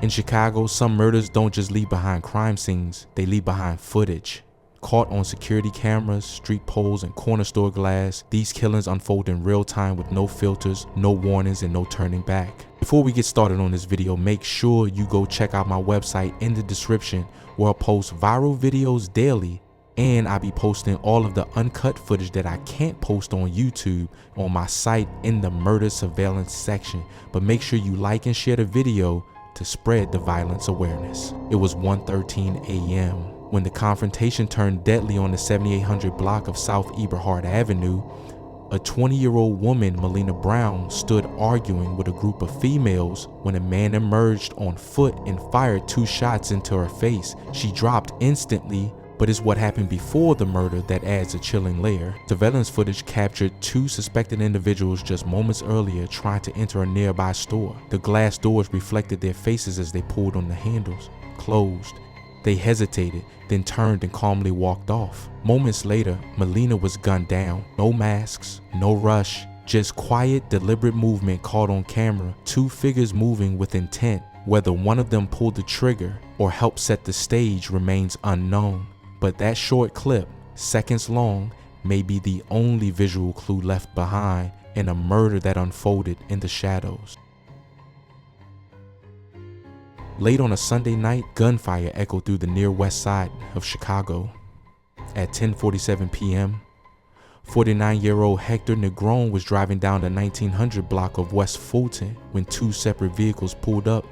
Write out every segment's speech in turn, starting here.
In Chicago, some murders don't just leave behind crime scenes, they leave behind footage. Caught on security cameras, street poles, and corner store glass, these killings unfold in real time with no filters, no warnings, and no turning back. Before we get started on this video, make sure you go check out my website in the description where I post viral videos daily, and I'll be posting all of the uncut footage that I can't post on YouTube on my site in the murder surveillance section. But make sure you like and share the video to spread the violence awareness. It was 1:13 a.m. when the confrontation turned deadly on the 7800 block of South Eberhard Avenue. A 20-year-old woman, Melina Brown, stood arguing with a group of females when a man emerged on foot and fired 2 shots into her face. She dropped instantly, but it's what happened before the murder that adds a chilling layer. Surveillance footage captured 2 suspected individuals just moments earlier trying to enter a nearby store. The glass doors reflected their faces as they pulled on the handles, closed. They hesitated, then turned and calmly walked off. Moments later, Melina was gunned down. No masks, no rush, just quiet, deliberate movement caught on camera. 2 figures moving with intent. Whether one of them pulled the trigger or helped set the stage remains unknown. But that short clip, seconds long, may be the only visual clue left behind in a murder that unfolded in the shadows. Late on a Sunday night, gunfire echoed through the near west side of Chicago. At 10:47 p.m., 49-year-old Hector Negron was driving down the 1900 block of West Fulton when 2 separate vehicles pulled up,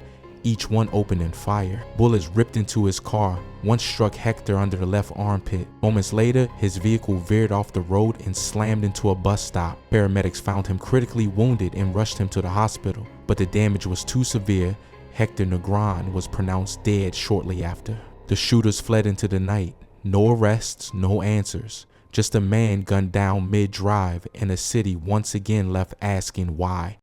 each one opening fire. Bullets ripped into his car. One struck Hector under the left armpit. Moments later, his vehicle veered off the road and slammed into a bus stop. Paramedics found him critically wounded and rushed him to the hospital, but the damage was too severe. Hector Negron was pronounced dead shortly after. The shooters fled into the night. No arrests, no answers. Just a man gunned down mid-drive, and a city once again left asking why.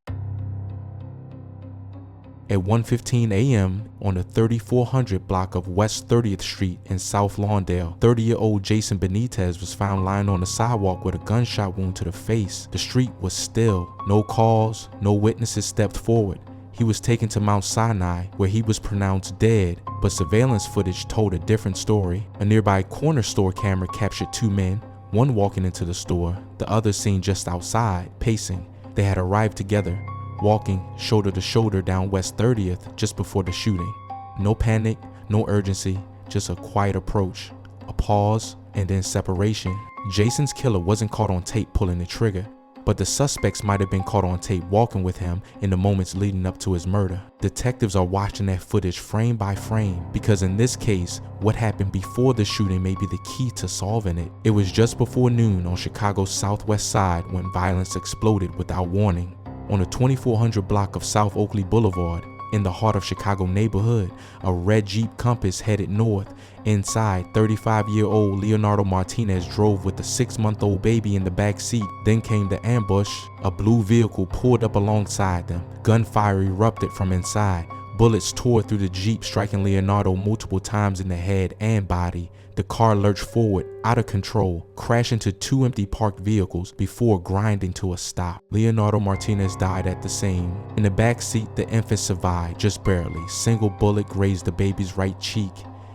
At 1:15 a.m. on the 3400 block of West 30th Street in South Lawndale, 30-year-old Jason Benitez was found lying on the sidewalk with a gunshot wound to the face. The street was still. No calls, no witnesses stepped forward. He was taken to Mount Sinai, where he was pronounced dead, but surveillance footage told a different story. A nearby corner store camera captured 2 men, one walking into the store, the other seen just outside, pacing. They had arrived together, walking shoulder to shoulder down West 30th just before the shooting. No panic, no urgency, just a quiet approach, a pause, and then separation. Jason's killer wasn't caught on tape pulling the trigger, but the suspects might have been caught on tape walking with him in the moments leading up to his murder. Detectives are watching that footage frame by frame because in this case, what happened before the shooting may be the key to solving it. It was just before noon on Chicago's southwest side when violence exploded without warning. On the 2400 block of South Oakley Boulevard, in the heart of Chicago neighborhood, a red Jeep Compass headed north. Inside, 35-year-old Leonardo Martinez drove with a 6-month-old baby in the back seat. Then came the ambush. A blue vehicle pulled up alongside them. Gunfire erupted from inside. Bullets tore through the Jeep, striking Leonardo multiple times in the head and body. The car lurched forward, out of control, crashed into 2 empty parked vehicles before grinding to a stop. Leonardo Martinez died at the scene. In the back seat, the infant survived, just barely. Single bullet grazed the baby's right cheek.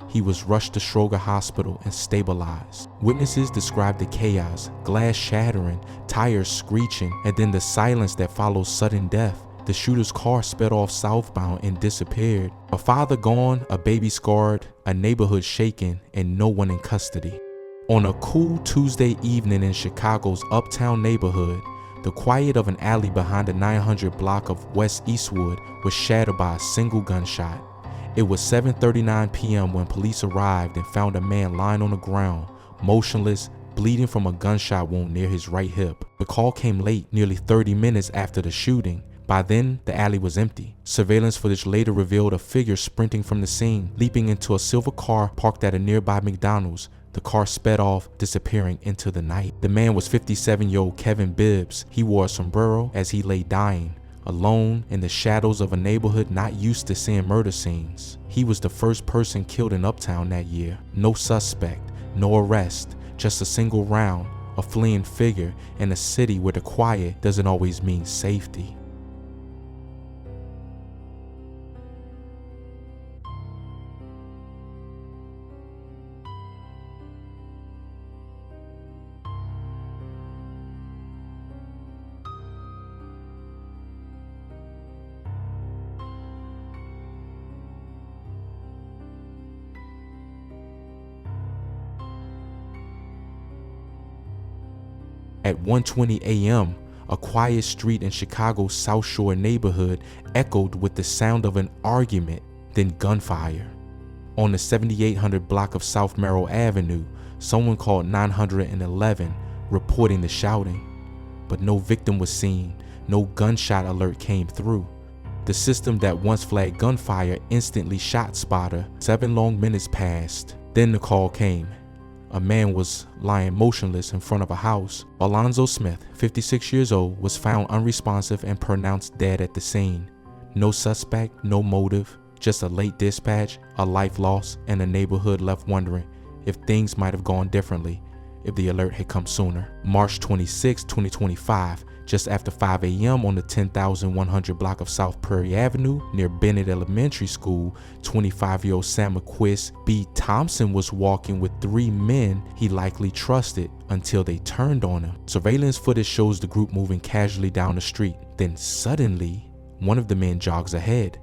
He was rushed to Schroger Hospital and stabilized. Witnesses described the chaos, glass shattering, tires screeching, and then the silence that follows sudden death. The shooter's car sped off southbound and disappeared. A father gone, a baby scarred, a neighborhood shaken, and no one in custody. On a cool Tuesday evening in Chicago's Uptown neighborhood, the quiet of an alley behind the 900 block of West Eastwood was shattered by a single gunshot. It was 7:39 p.m. when police arrived and found a man lying on the ground, motionless, bleeding from a gunshot wound near his right hip. The call came late, nearly 30 minutes after the shooting. By then, the alley was empty. Surveillance footage later revealed a figure sprinting from the scene, leaping into a silver car parked at a nearby McDonald's. The car sped off, disappearing into the night. The man was 57-year-old Kevin Bibbs. He wore a sombrero as he lay dying, alone in the shadows of a neighborhood not used to seeing murder scenes. He was the first person killed in Uptown that year. No suspect, no arrest, just a single round, a fleeing figure in a city where the quiet doesn't always mean safety. At 1:20 a.m., a quiet street in Chicago's Southshore neighborhood echoed with the sound of an argument, then gunfire. On the 7800 block of South Merrill Avenue, someone called 911, reporting the shouting. But no victim was seen, no gunshot alert came through. The system that once flagged gunfire instantly shot spotter. 7 long minutes passed. Then the call came. A man was lying motionless in front of a house. Alonzo Smith, 56 years old, was found unresponsive and pronounced dead at the scene. No suspect, no motive, just a late dispatch, a life lost, and a neighborhood left wondering if things might have gone differently if the alert had come sooner. March 26, 2025, just after 5 a.m. on the 10,100 block of South Prairie Avenue near Bennett Elementary School, 25-year-old Samaquis B. Thompson was walking with 3 men he likely trusted until they turned on him. Surveillance footage shows the group moving casually down the street. Then suddenly, one of the men jogs ahead.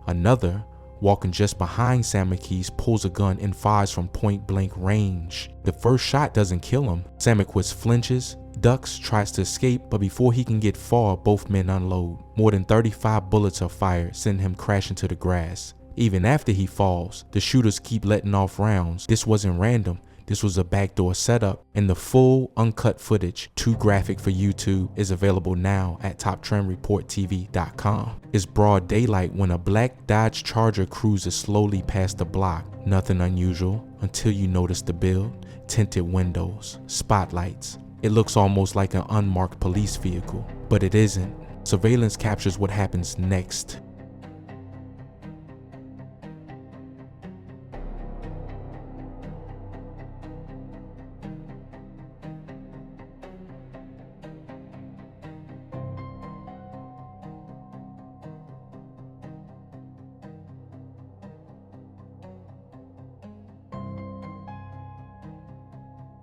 Another, walking just behind Samaquis, pulls a gun and fires from point-blank range. The first shot doesn't kill him. Samaquis flinches, ducks, tries to escape, but before he can get far, both men unload. More than 35 bullets are fired, sending him crashing to the grass. Even after he falls, the shooters keep letting off rounds. This wasn't random. This was a backdoor setup, and the full uncut footage, too graphic for YouTube, is available now at TopTrendReportTV.com. It's broad daylight when a black Dodge Charger cruises slowly past the block. Nothing unusual until you notice the build, tinted windows, spotlights. It looks almost like an unmarked police vehicle, but it isn't. Surveillance captures what happens next.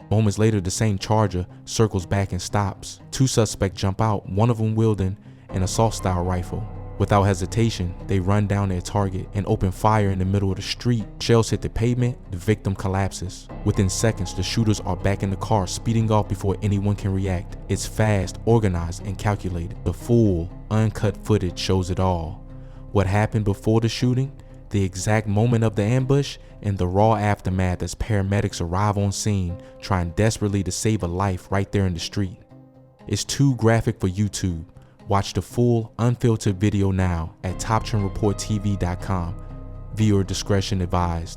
Moments later, the same Charger circles back and stops. 2 suspects jump out, one of them wielding an assault-style rifle. Without hesitation, they run down their target and open fire in the middle of the street. Shells hit the pavement, the victim collapses. Within seconds, the shooters are back in the car, speeding off before anyone can react. It's fast, organized, and calculated. The full, uncut footage shows it all. What happened before the shooting, the exact moment of the ambush, and the raw aftermath as paramedics arrive on scene, trying desperately to save a life right there in the street. It's too graphic for YouTube. Watch the full, unfiltered video now at TopTrendReportTV.com. Viewer discretion advised.